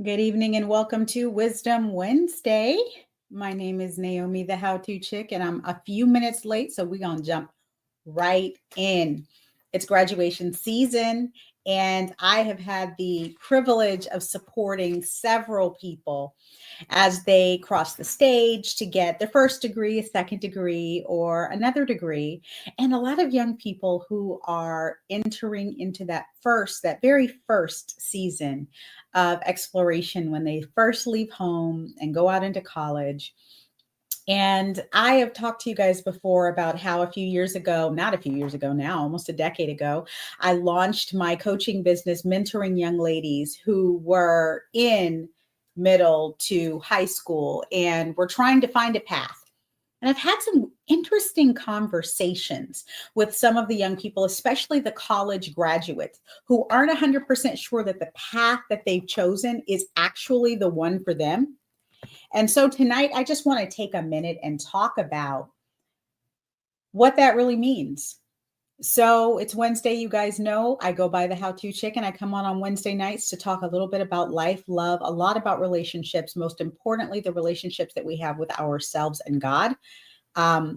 Good evening and welcome to Wisdom Wednesday. My name is Naomi, the How To Chick, and I'm a few minutes late, so we're going to jump right in. It's graduation season, and I have had the privilege of supporting several people as they cross the stage to get their first degree, a second degree, or another degree. And a lot of young people who are entering into that very first season of exploration when they first leave home and go out into college. And I have talked to you guys before about how a few years ago, not a few years ago now, almost a decade ago, I launched my coaching business, mentoring young ladies who were in middle to high school and were trying to find a path. And I've had some interesting conversations with some of the young people, especially the college graduates, who aren't 100% sure that the path that they've chosen is actually the one for them. And so tonight, I just want to take a minute and talk about what that really means. So it's Wednesday, you guys know I go by the How To Chick, and I come on Wednesday nights to talk a little bit about life, love, a lot about relationships, most importantly, the relationships that we have with ourselves and God. I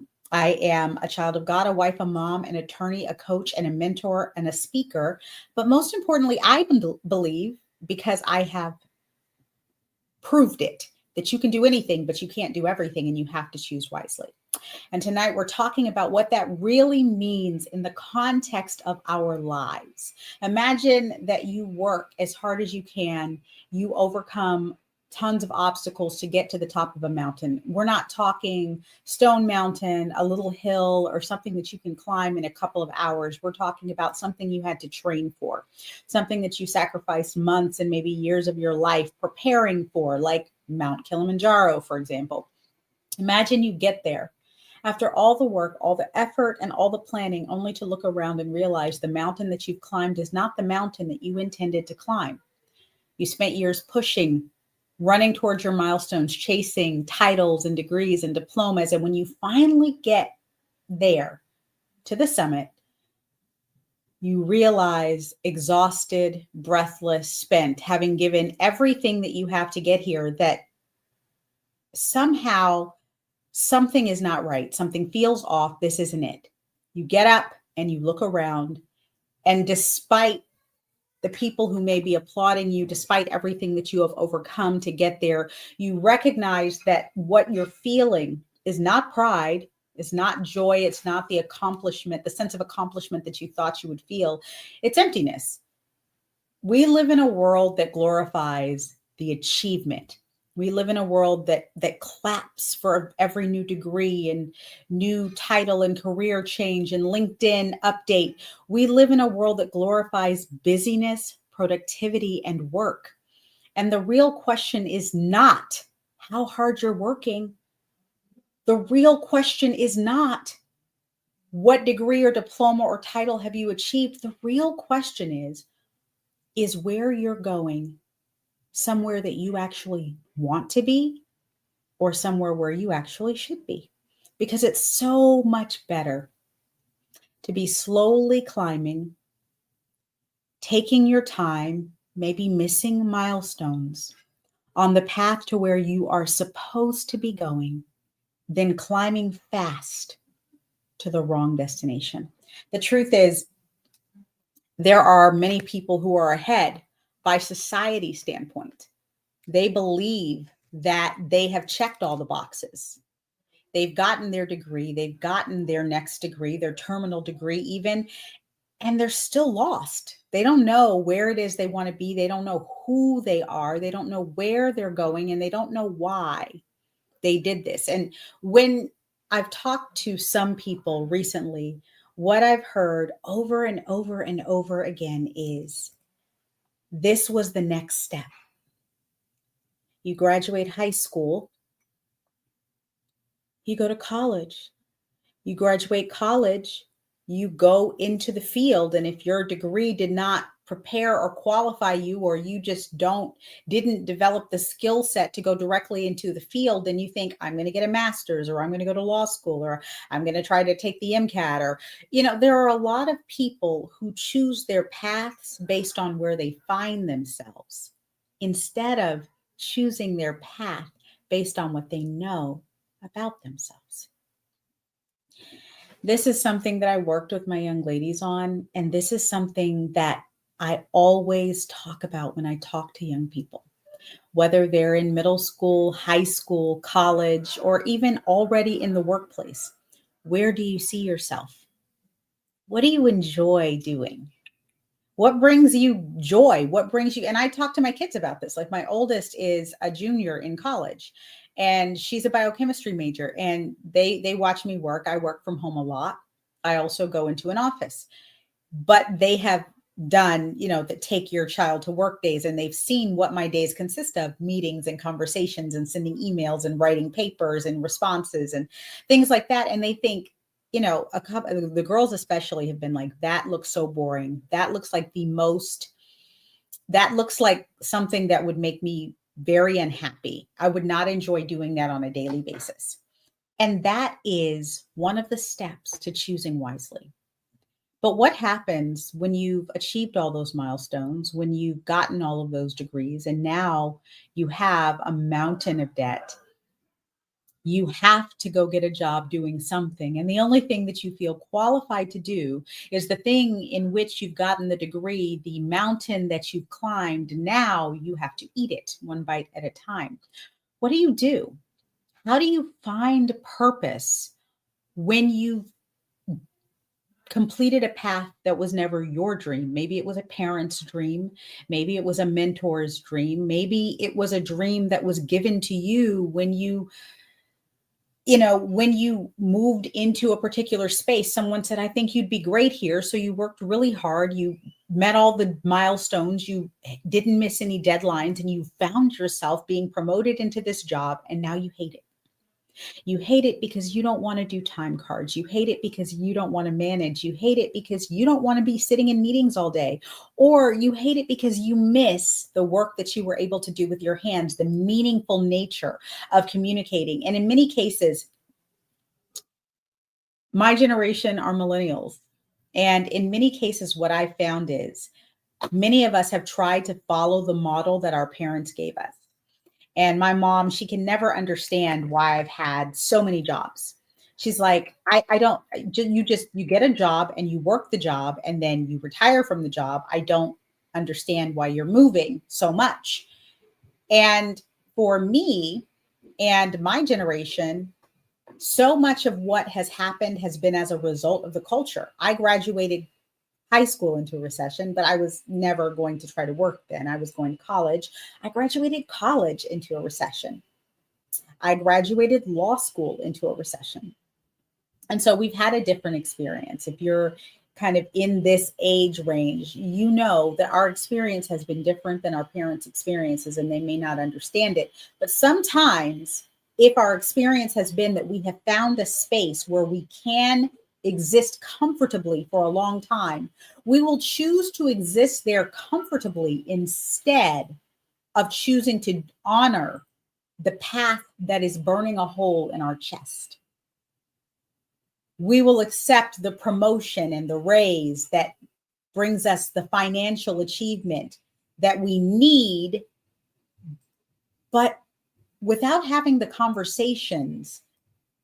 am a child of God, a wife, a mom, an attorney, a coach, and a mentor, and a speaker. But most importantly, I believe, because I have proved it, that you can do anything, but you can't do everything, and you have to choose wisely. And tonight we're talking about what that really means in the context of our lives. Imagine that you work as hard as you can, you overcome tons of obstacles to get to the top of a mountain. We're not talking Stone Mountain, a little hill, or something that you can climb in a couple of hours. We're talking about something you had to train for, something that you sacrificed months and maybe years of your life preparing for, like Mount Kilimanjaro, for example. Imagine you get there after all the work, all the effort, and all the planning, only to look around and realize the mountain that you've climbed is not the mountain that you intended to climb. You spent years pushing, running towards your milestones, chasing titles and degrees and diplomas. And when you finally get there to the summit, you realize exhausted, breathless, spent, having given everything that you have to get here, that somehow something is not right. Something feels off. This isn't it. You get up and you look around, and despite the people who may be applauding you, despite everything that you have overcome to get there, you recognize that what you're feeling is not pride, it's not joy, it's not the accomplishment, the sense of accomplishment that you thought you would feel. It's emptiness. We live in a world that glorifies the achievement. We live in a world that claps for every new degree and new title and career change and LinkedIn update. We live in a world that glorifies busyness, productivity, and work. And the real question is not how hard you're working. The real question is not what degree or diploma or title have you achieved. The real question is where you're going somewhere that you actually want to be, or somewhere where you actually should be? Because it's so much better to be slowly climbing, taking your time, maybe missing milestones on the path to where you are supposed to be going, than climbing fast to the wrong destination. The truth is, there are many people who are ahead by society standpoint. They believe that they have checked all the boxes. They've gotten their degree, they've gotten their next degree, their terminal degree even, and they're still lost. They don't know where it is they want to be. They don't know who they are. They don't know where they're going, and they don't know why they did this. And when I've talked to some people recently, what I've heard over and over and over again is this was the next step. You graduate high school, you go to college. You graduate college, you go into the field. And if your degree did not prepare or qualify you, or you just didn't develop the skill set to go directly into the field, then you think, I'm going to get a master's, or I'm going to go to law school, or I'm going to try to take the MCAT, or, there are a lot of people who choose their paths based on where they find themselves. instead of choosing their path based on what they know about themselves. This is something that I worked with my young ladies on, and this is something that I always talk about when I talk to young people, whether they're in middle school, high school, college, or even already in the workplace. Where do you see yourself? What do you enjoy doing? What brings you joy? What brings you, and I talk to my kids about this. Like my oldest is a junior in college and she's a biochemistry major, and they watch me work. I work from home a lot. I also go into an office. But they have done, the take your child to work days, and they've seen what my days consist of: meetings and conversations and sending emails and writing papers and responses and things like that. And they think, a couple, the girls especially, have been like, that looks so boring. That looks like that looks like something that would make me very unhappy. I would not enjoy doing that on a daily basis. And that is one of the steps to choosing wisely. But what happens when you've achieved all those milestones, when you've gotten all of those degrees, and now you have a mountain of debt? You have to go get a job doing something. And the only thing that you feel qualified to do is the thing in which you've gotten the degree, the mountain that you've climbed. Now you have to eat it one bite at a time. What do you do? How do you find purpose when you've completed a path that was never your dream? Maybe it was a parent's dream. Maybe it was a mentor's dream. Maybe it was a dream that was given to you when when you moved into a particular space. Someone said, I think you'd be great here. So you worked really hard. You met all the milestones. You didn't miss any deadlines, and you found yourself being promoted into this job. And now you hate it. You hate it because you don't want to do time cards. You hate it because you don't want to manage. You hate it because you don't want to be sitting in meetings all day. Or you hate it because you miss the work that you were able to do with your hands, the meaningful nature of communicating. And in many cases, my generation are millennials. And in many cases, what I found is many of us have tried to follow the model that our parents gave us. And my mom, she can never understand why I've had so many jobs. She's like, I don't, you get a job and you work the job and then you retire from the job. I don't understand why you're moving so much. And for me and my generation, so much of what has happened has been as a result of the culture. I graduated high school into a recession, but I was never going to try to work then. I was going to college. I graduated college into a recession. I graduated law school into a recession. And so we've had a different experience. If you're kind of in this age range, you know that our experience has been different than our parents' experiences, and they may not understand it. But sometimes, if our experience has been that we have found a space where we can exist comfortably for a long time, we will choose to exist there comfortably instead of choosing to honor the path that is burning a hole in our chest. We will accept the promotion and the raise that brings us the financial achievement that we need, but without having the conversations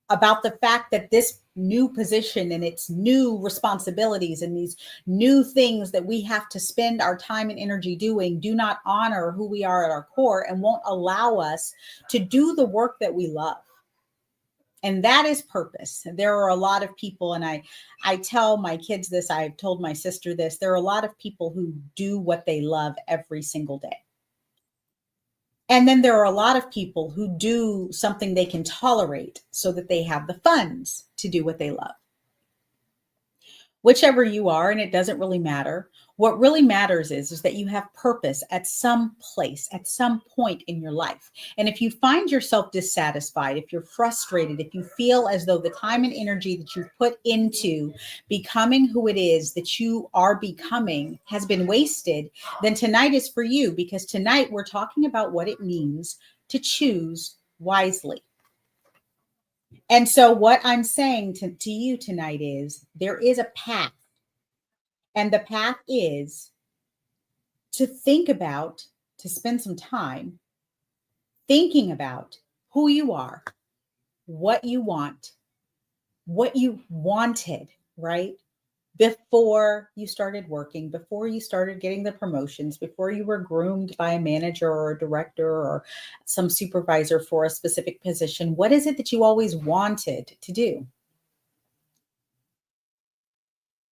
about the fact that this new position and its new responsibilities and these new things that we have to spend our time and energy doing do not honor who we are at our core and won't allow us to do the work that we love. And that is purpose. There are a lot of people, and I tell my kids this, I've told my sister this, there are a lot of people who do what they love every single day. And then there are a lot of people who do something they can tolerate so that they have the funds to do what they love. Whichever you are, and it doesn't really matter. What really matters is that you have purpose at some place, at some point in your life. And if you find yourself dissatisfied, if you're frustrated, if you feel as though the time and energy that you've put into becoming who it is that you are becoming has been wasted, then tonight is for you, because tonight we're talking about what it means to choose wisely. And so what I'm saying to you tonight is there is a path. And the path is to think about, to spend some time thinking about who you are, what you want, what you wanted, right? Before you started working, before you started getting the promotions, before you were groomed by a manager or a director or some supervisor for a specific position, what is it that you always wanted to do?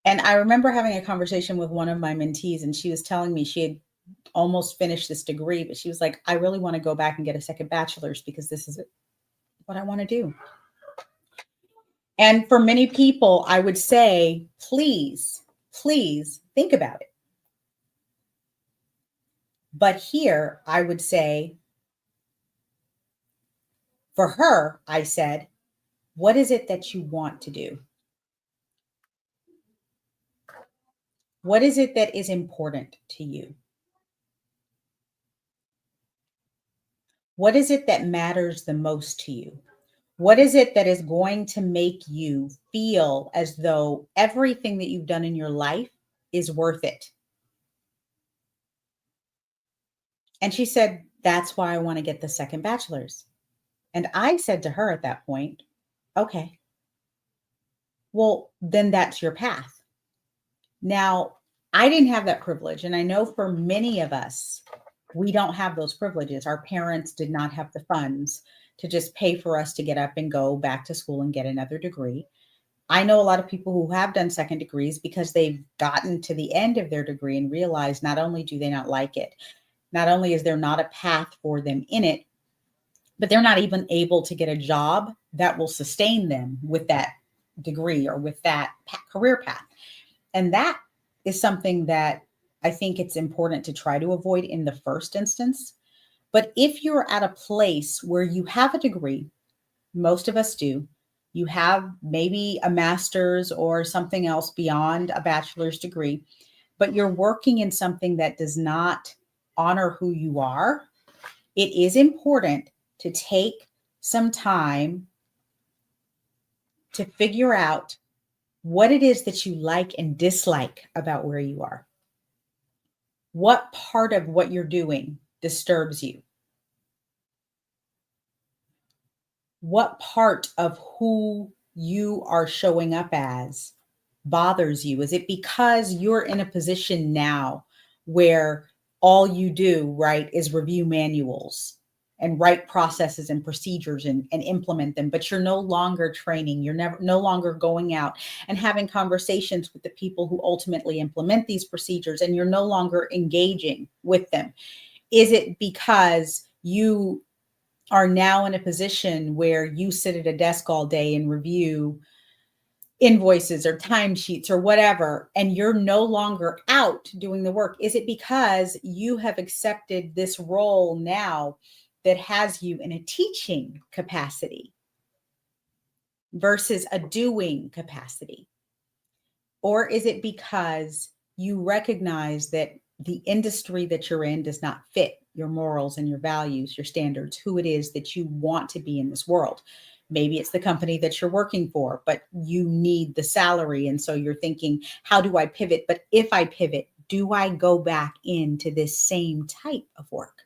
And I remember having a conversation with one of my mentees, and she was telling me she had almost finished this degree, but she was like, I really want to go back and get a second bachelor's because this is what I want to do. And for many people, I would say, please think about it. But here I would say, for her, I said, what is it that you want to do? What is it that is important to you? What is it that matters the most to you? What is it that is going to make you feel as though everything that you've done in your life is worth it? And she said, that's why I want to get the second bachelor's. And I said to her at that point, okay, well, then that's your path. Now, I didn't have that privilege. And I know for many of us, we don't have those privileges. Our parents did not have the funds to just pay for us to get up and go back to school and get another degree. I know a lot of people who have done second degrees because they've gotten to the end of their degree and realized not only do they not like it, not only is there not a path for them in it, but they're not even able to get a job that will sustain them with that degree or with that career path. And that is something that I think it's important to try to avoid in the first instance. But if you're at a place where you have a degree, most of us do, you have maybe a master's or something else beyond a bachelor's degree, but you're working in something that does not honor who you are, it is important to take some time to figure out what it is that you like and dislike about where you are. What part of what you're doing disturbs you? What part of who you are showing up as bothers you? Is it because you're in a position now where all you do, right, is review manuals and write processes and procedures and implement them, but you're no longer training, you're no longer going out and having conversations with the people who ultimately implement these procedures, and you're no longer engaging with them? Is it because you are now in a position where you sit at a desk all day and review invoices or timesheets or whatever, and you're no longer out doing the work? Is it because you have accepted this role now that has you in a teaching capacity versus a doing capacity? Or is it because you recognize that the industry that you're in does not fit your morals and your values, your standards, who it is that you want to be in this world? Maybe it's the company that you're working for, but you need the salary. And so you're thinking, how do I pivot? But if I pivot, do I go back into this same type of work?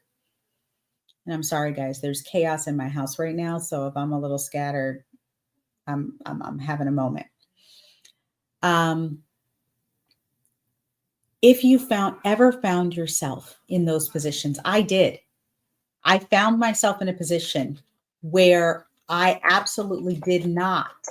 And I'm sorry, guys, there's chaos in my house right now. So if I'm a little scattered, I'm having a moment. If you ever found yourself in those positions, I did. I found myself in a position where I absolutely did not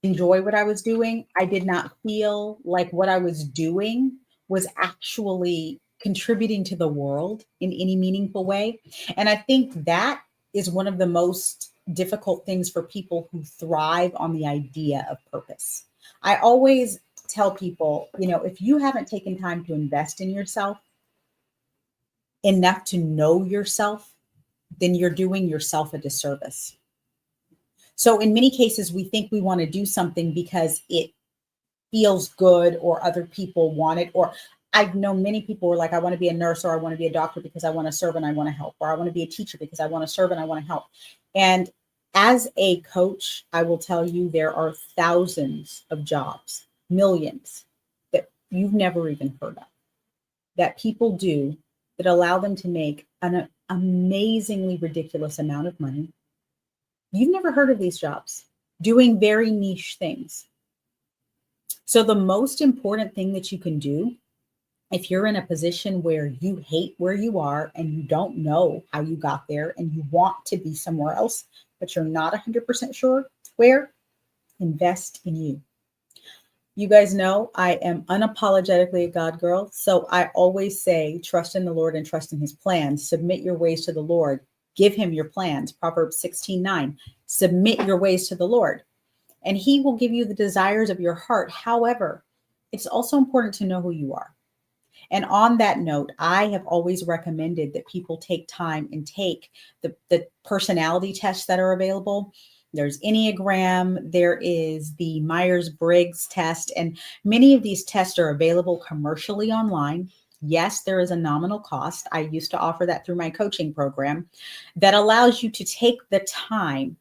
enjoy what I was doing. I did not feel like what I was doing was actually contributing to the world in any meaningful way. And I think that is one of the most difficult things for people who thrive on the idea of purpose. I always tell people, if you haven't taken time to invest in yourself enough to know yourself, then you're doing yourself a disservice. So in many cases, we think we want to do something because it feels good or other people want it. Or I've known many people who are like, I want to be a nurse, or I want to be a doctor because I want to serve and I want to help, or I want to be a teacher because I want to serve and I want to help. And as a coach, I will tell you, there are thousands of jobs, millions, that you've never even heard of, that people do that allow them to make an amazingly ridiculous amount of money. You've never heard of these jobs, doing very niche things. So the most important thing that you can do, if you're in a position where you hate where you are and you don't know how you got there and you want to be somewhere else, but you're not 100% sure where, invest in you. You guys know I am unapologetically a God girl. So I always say, trust in the Lord and trust in his plans. Submit your ways to the Lord. Give him your plans. Proverbs 16:9. Submit your ways to the Lord, and he will give you the desires of your heart. However, it's also important to know who you are. And on that note, I have always recommended that people take time and take the personality tests that are available. There's Enneagram, there is the Myers-Briggs test, and many of these tests are available commercially online. Yes, there is a nominal cost. I used to offer that through my coaching program that allows you to take the time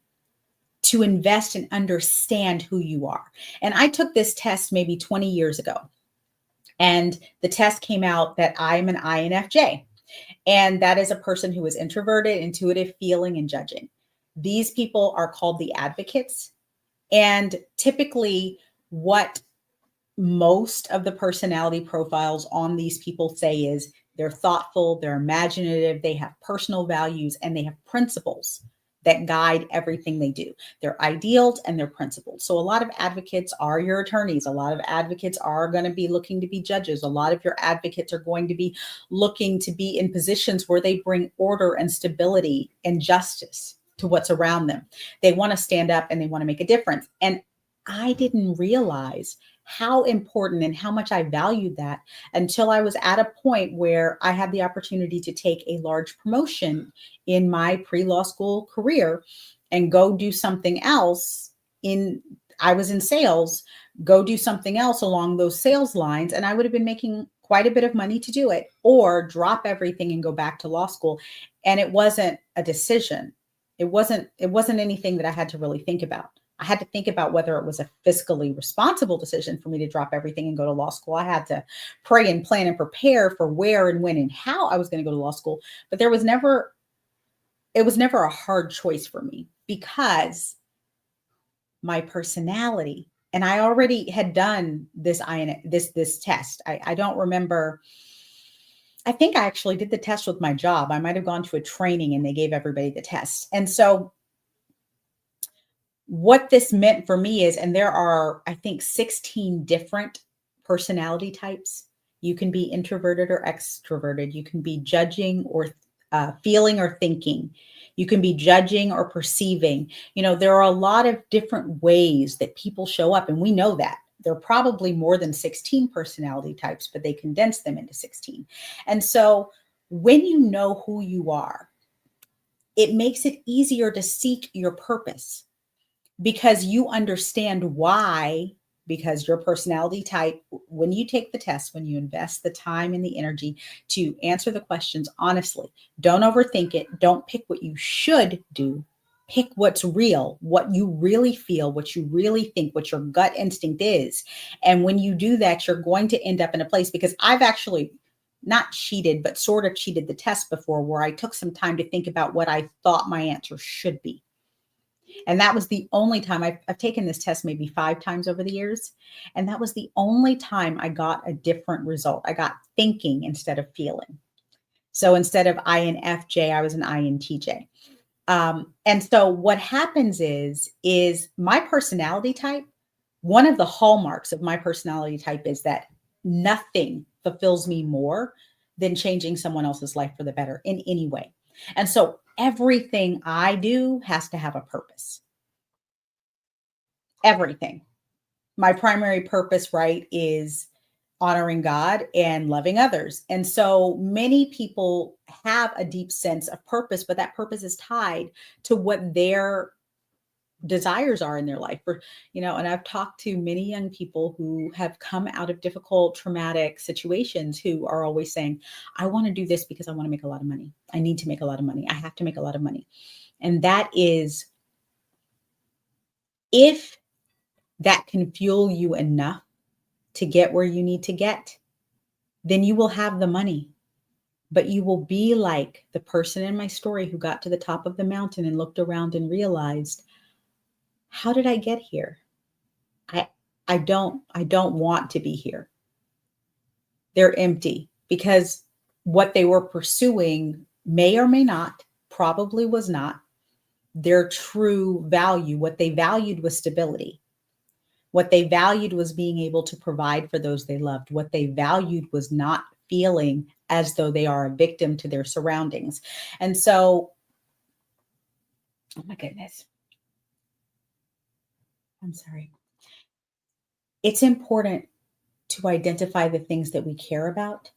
to invest and understand who you are. And I took this test maybe 20 years ago. And the test came out that I'm an INFJ. And that is a person who is introverted, intuitive, feeling, and judging. These people are called the advocates. And typically, what most of the personality profiles on these people say is they're thoughtful, they're imaginative, they have personal values, and they have principles that guide everything they do. Their ideals and their principles. So a lot of advocates are your attorneys. A lot of advocates are going to be looking to be judges. A lot of your advocates are going to be looking to be in positions where they bring order and stability and justice to what's around them. They want to stand up and they want to make a difference. And I didn't realize how important and how much I valued that until I was at a point where I had the opportunity to take a large promotion in my pre-law school career and go do something else I was in sales, go do something else along those sales lines. And I would have been making quite a bit of money to do it, or drop everything and go back to law school. And it wasn't a decision. It wasn't anything that I had to really think about. I had to think about whether it was a fiscally responsible decision for me to drop everything and go to law school. I had to pray and plan and prepare for where and when and how I was going to go to law school. But it was never a hard choice for me because my personality, and I already had done this test. I don't remember. I think I actually did the test with my job. I might have gone to a training and they gave everybody the test. And so what this meant for me is, and there are, I think, 16 different personality types. You can be introverted or extroverted. You can be judging or feeling or thinking. You can be judging or perceiving. There are a lot of different ways that people show up, and we know that. There are probably more than 16 personality types, but they condense them into 16. And so when you know who you are, it makes it easier to seek your purpose because you understand why. Because your personality type, when you take the test, when you invest the time and the energy to answer the questions honestly, don't overthink it. Don't pick what you should do. Pick what's real, what you really feel, what you really think, what your gut instinct is. And when you do that, you're going to end up in a place, because I've actually not cheated, but sort of cheated the test before, where I took some time to think about what I thought my answer should be. And that was the only time I've taken this test maybe 5 times over the years. And that was the only time I got a different result. I got thinking instead of feeling. So instead of INFJ, I was an INTJ. And so what happens is my personality type, one of the hallmarks of my personality type is that nothing fulfills me more than changing someone else's life for the better in any way. And so everything I do has to have a purpose. Everything. My primary purpose, right, is honoring God and loving others. And so many people have a deep sense of purpose, but that purpose is tied to what their desires are in their life. And I've talked to many young people who have come out of difficult, traumatic situations who are always saying, I want to do this because I want to make a lot of money. I need to make a lot of money. I have to make a lot of money. And that is, if that can fuel you enough to get where you need to get, then you will have the money. But you will be like the person in my story who got to the top of the mountain and looked around and realized, how did I get here? I I don't want to be here. They're empty because what they were pursuing may or may not, probably was not their true value. What they valued was stability. What they valued was being able to provide for those they loved. What they valued was not feeling as though they are a victim to their surroundings. And so, oh my goodness, I'm sorry. It's important to identify the things that we care about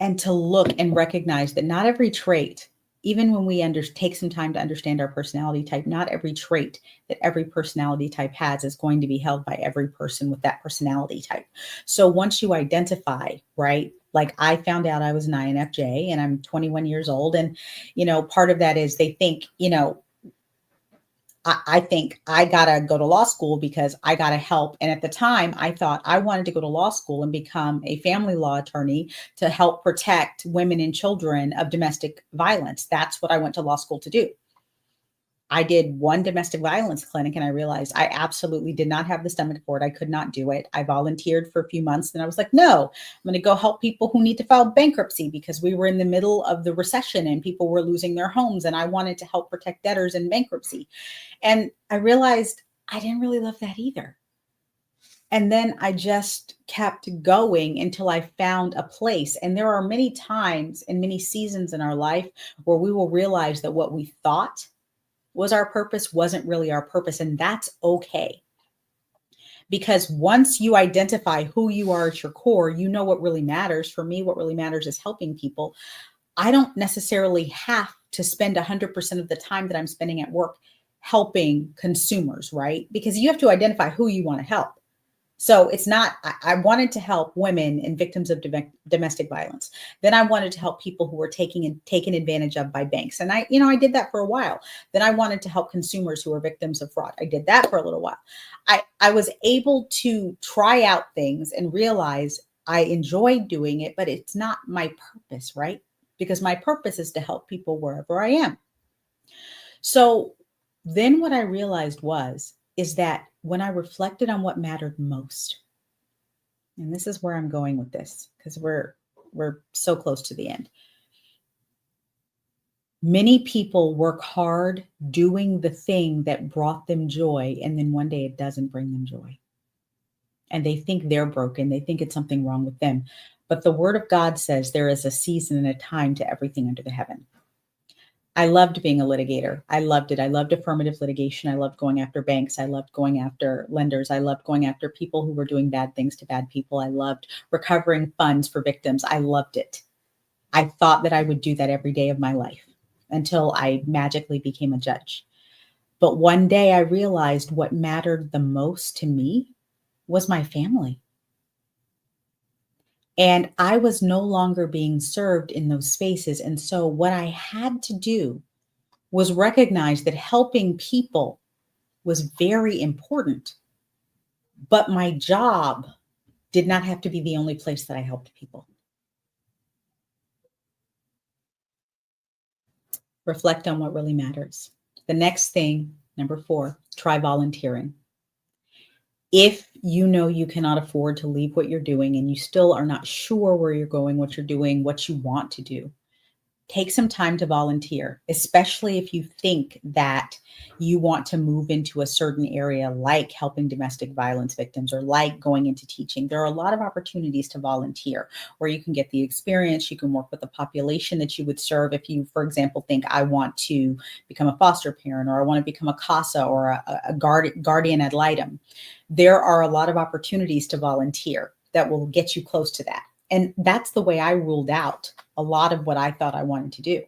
and to look and recognize that not every trait, even when we take some time to understand our personality type, not every trait that every personality type has is going to be held by every person with that personality type. So once you identify, right? Like I found out I was an INFJ and I'm 21 years old. And, part of that is they think, I think I gotta go to law school because I gotta help. And at the time, I thought I wanted to go to law school and become a family law attorney to help protect women and children of domestic violence. That's what I went to law school to do. I did one domestic violence clinic and I realized I absolutely did not have the stomach for it. I could not do it. I volunteered for a few months and I was like, no, I'm going to go help people who need to file bankruptcy because we were in the middle of the recession and people were losing their homes. And I wanted to help protect debtors in bankruptcy. And I realized I didn't really love that either. And then I just kept going until I found a place. And there are many times and many seasons in our life where we will realize that what we thought was our purpose wasn't really our purpose. And that's okay. Because once you identify who you are at your core, you know what really matters. For me, what really matters is helping people. I don't necessarily have to spend 100% of the time that I'm spending at work helping consumers, right? Because you have to identify who you want to help. So it's not, I wanted to help women and victims of domestic violence. Then I wanted to help people who were taken advantage of by banks. And I did that for a while. Then I wanted to help consumers who were victims of fraud. I did that for a little while. I was able to try out things and realize I enjoyed doing it, but it's not my purpose, right? Because my purpose is to help people wherever I am. So then what I realized is that when I reflected on what mattered most, and this is where I'm going with this because we're so close to the end. Many people work hard doing the thing that brought them joy, and then one day it doesn't bring them joy. And they think they're broken. They think it's something wrong with them. But the word of God says there is a season and a time to everything under the heaven. I loved being a litigator. I loved it. I loved affirmative litigation. I loved going after banks. I loved going after lenders. I loved going after people who were doing bad things to bad people. I loved recovering funds for victims. I loved it. I thought that I would do that every day of my life until I magically became a judge. But one day I realized what mattered the most to me was my family. And I was no longer being served in those spaces. And so what I had to do was recognize that helping people was very important, but my job did not have to be the only place that I helped people. Reflect on what really matters. The next thing, number 4, try volunteering. If you know you cannot afford to leave what you're doing and you still are not sure where you're going, what you're doing, what you want to do, take some time to volunteer, especially if you think that you want to move into a certain area like helping domestic violence victims or like going into teaching. There are a lot of opportunities to volunteer where you can get the experience. You can work with the population that you would serve. If you, for example, think I want to become a foster parent or I want to become a CASA or a guardian ad litem, there are a lot of opportunities to volunteer that will get you close to that. And that's the way I ruled out a lot of what I thought I wanted to do.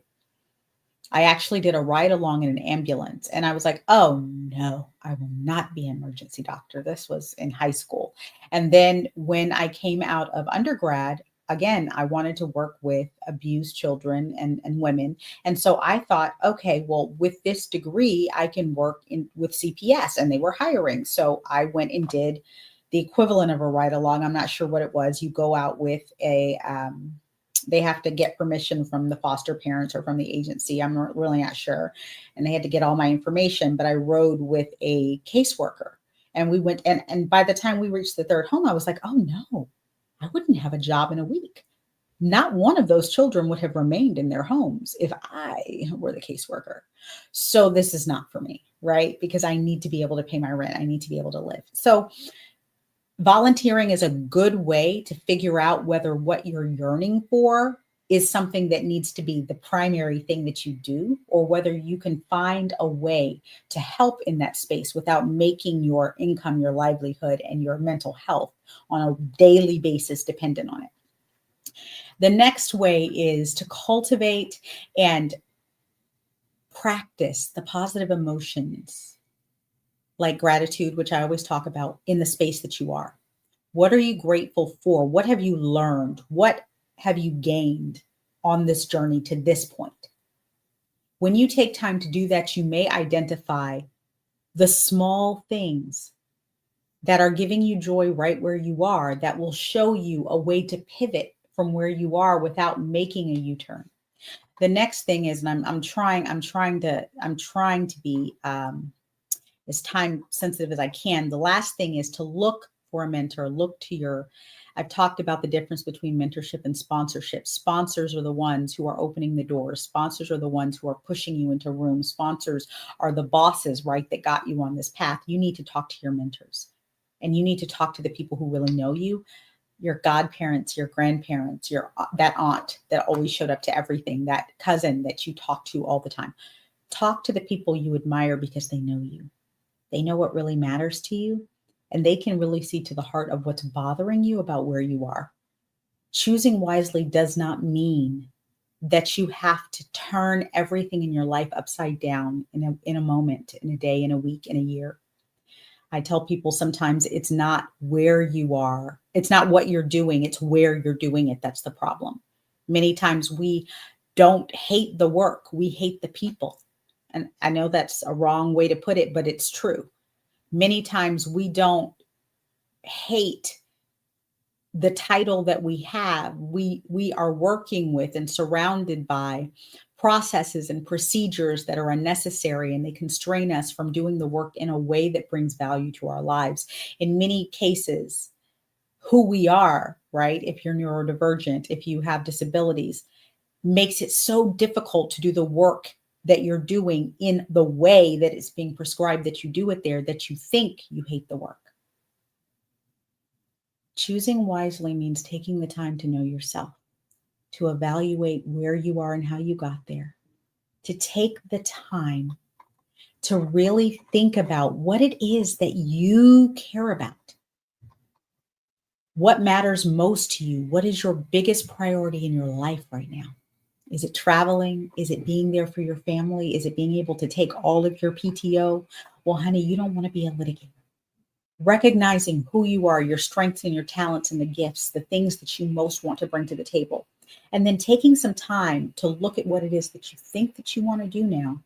I actually did a ride along in an ambulance and I was like, oh no, I will not be an emergency doctor. This was in high school. And then when I came out of undergrad, again, I wanted to work with abused children and women. And so I thought, okay, well, with this degree, I can work with CPS and they were hiring. So I went and did the equivalent of a ride along. I'm not sure what it was. You go out with they have to get permission from the foster parents or from the agency. I'm really not sure. And they had to get all my information, but I rode with a caseworker and we went, and by the time we reached the third home, I was like, oh no, I wouldn't have a job in a week. Not one of those children would have remained in their homes if I were the caseworker. So this is not for me, right? Because I need to be able to pay my rent. I need to be able to live. So volunteering is a good way to figure out whether what you're yearning for is something that needs to be the primary thing that you do, or whether you can find a way to help in that space without making your income, your livelihood, and your mental health on a daily basis dependent on it. The next way is to cultivate and practice the positive emotions like gratitude, which I always talk about, in the space that you are. What are you grateful for? What have you learned? What have you gained on this journey to this point? When you take time to do that, you may identify the small things that are giving you joy right where you are, that will show you a way to pivot from where you are without making a U-turn. The next thing is, and I'm trying to be as time sensitive as I can. The last thing is to look for a mentor. I've talked about the difference between mentorship and sponsorship. Sponsors are the ones who are opening the doors. Sponsors are the ones who are pushing you into rooms. Sponsors are the bosses, right, that got you on this path. You need to talk to your mentors, and you need to talk to the people who really know you. Your godparents, your grandparents, that aunt that always showed up to everything, that cousin that you talk to all the time. Talk to the people you admire because they know you. They know what really matters to you, and they can really see to the heart of what's bothering you about where you are. Choosing wisely does not mean that you have to turn everything in your life upside down in a moment, in a day, in a week, in a year. I tell people sometimes it's not where you are. It's not what you're doing. It's where you're doing it. That's the problem. Many times we don't hate the work. We hate the people. And I know that's a wrong way to put it, but it's true. Many times we don't hate the title that we have. We are working with and surrounded by processes and procedures that are unnecessary, and they constrain us from doing the work in a way that brings value to our lives. In many cases, who we are, right? If you're neurodivergent, if you have disabilities, makes it so difficult to do the work that you're doing in the way that it's being prescribed that you do it there, that you think you hate the work. Choosing wisely means taking the time to know yourself, to evaluate where you are and how you got there, to take the time to really think about what it is that you care about. What matters most to you? What is your biggest priority in your life right now? Is it traveling? Is it being there for your family? Is it being able to take all of your PTO? Well, honey, you don't want to be a litigator. Recognizing who you are, your strengths and your talents and the gifts, the things that you most want to bring to the table. And then taking some time to look at what it is that you think that you want to do now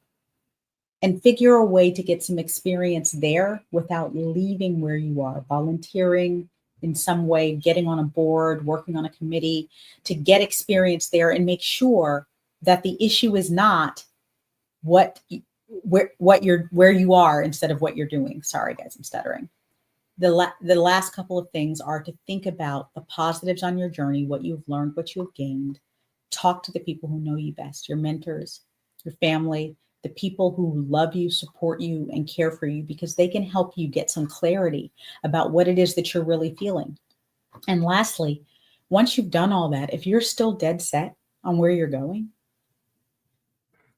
and figure a way to get some experience there without leaving where you are, volunteering in some way, getting on a board, working on a committee to get experience there and make sure that the issue is not where you are instead of what you're doing. Sorry, guys, I'm stuttering. The last couple of things are to think about the positives on your journey, what you've learned, what you've gained. Talk to the people who know you best, your mentors, your family, the people who love you, support you, and care for you, because they can help you get some clarity about what it is that you're really feeling. And lastly, once you've done all that, if you're still dead set on where you're going,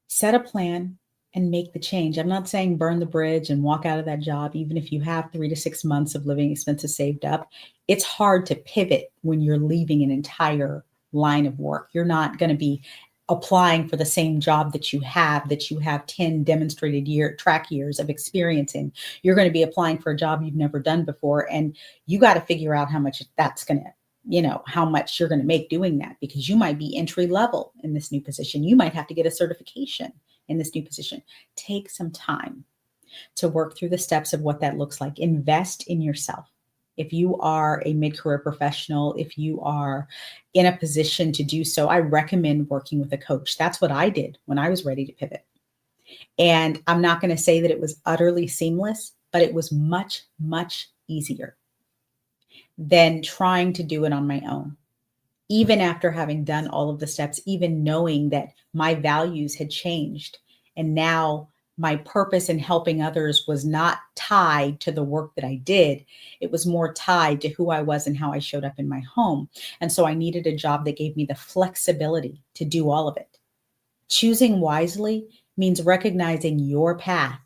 set a plan and make the change. I'm not saying burn the bridge and walk out of that job, even if you have 3 to 6 months of living expenses saved up. It's hard to pivot when you're leaving an entire line of work. You're not going to be applying for the same job that you have 10 demonstrated track years of experience in. You're going to be applying for a job you've never done before. And you got to figure out how much that's going to, how much you're going to make doing that, because you might be entry level in this new position. You might have to get a certification in this new position. Take some time to work through the steps of what that looks like. Invest in yourself. If you are a mid-career professional, if you are in a position to do so, I recommend working with a coach. That's what I did when I was ready to pivot. And I'm not going to say that it was utterly seamless, but it was much, much easier than trying to do it on my own. Even after having done all of the steps, even knowing that my values had changed. And now my purpose in helping others was not tied to the work that I did. It was more tied to who I was and how I showed up in my home. And so I needed a job that gave me the flexibility to do all of it. Choosing wisely means recognizing your path,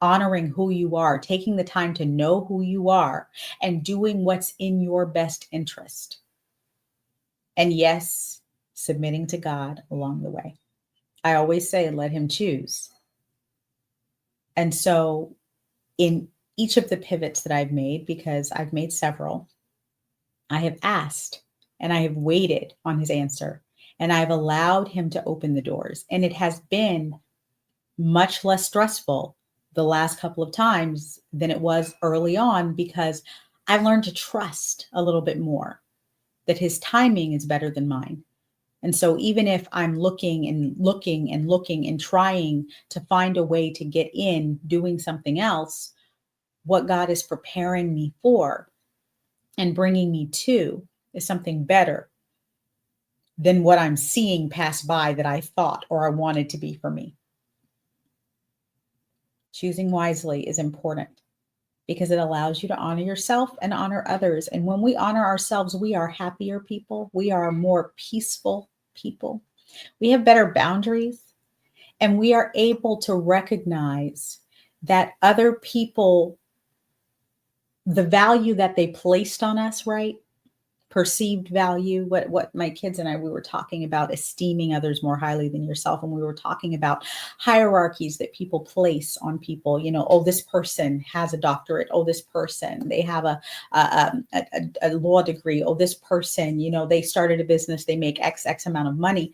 honoring who you are, taking the time to know who you are, and doing what's in your best interest. And yes, submitting to God along the way. I always say, let him choose. And so in each of the pivots that I've made, because I've made several, I have asked and I have waited on his answer, and I've allowed him to open the doors. And it has been much less stressful the last couple of times than it was early on, because I've learned to trust a little bit more that his timing is better than mine. And so even if I'm looking and looking and looking and trying to find a way to get in doing something else, what God is preparing me for and bringing me to is something better than what I'm seeing pass by that I thought or I wanted to be for me. Choosing wisely is important because it allows you to honor yourself and honor others. And when we honor ourselves, we are happier people. We are more peaceful people. We have better boundaries, and we are able to recognize that other people, the value that they placed on us, right? Perceived value, what my kids and I, we were talking about esteeming others more highly than yourself. And we were talking about hierarchies that people place on people. You know, oh, this person has a doctorate. Oh, this person, they have a law degree. Oh, this person, you know, they started a business, they make X amount of money.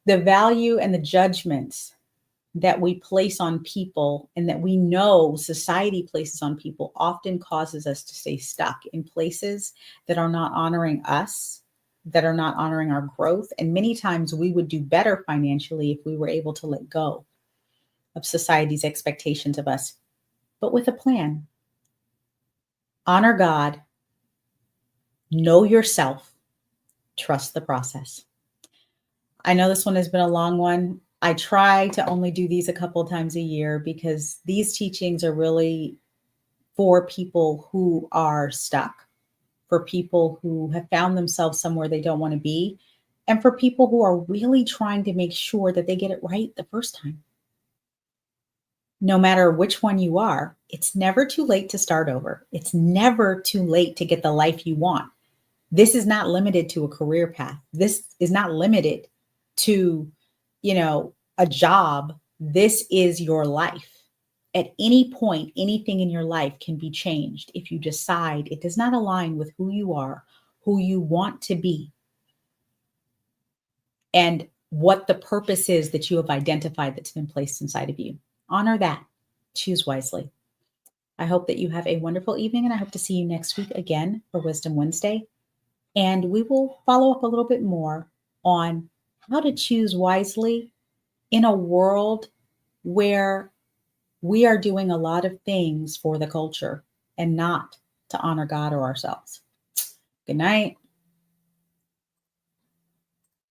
The value and the judgments that we place on people and that we know society places on people often causes us to stay stuck in places that are not honoring us, that are not honoring our growth. And many times we would do better financially if we were able to let go of society's expectations of us, but with a plan. Honor God, know yourself, trust the process. I know this one has been a long one. I try to only do these a couple of times a year because these teachings are really for people who are stuck, for people who have found themselves somewhere they don't want to be, and for people who are really trying to make sure that they get it right the first time. No matter which one you are, it's never too late to start over. It's never too late to get the life you want. This is not limited to a career path. This is not limited to, you know, a job. This is your life. At any point, anything in your life can be changed if you decide it does not align with who you are, who you want to be, and what the purpose is that you have identified that's been placed inside of you. Honor that. Choose wisely. I hope that you have a wonderful evening, and I hope to see you next week again for Wisdom Wednesday. And we will follow up a little bit more on how to choose wisely in a world where we are doing a lot of things for the culture and not to honor God or ourselves. Good night.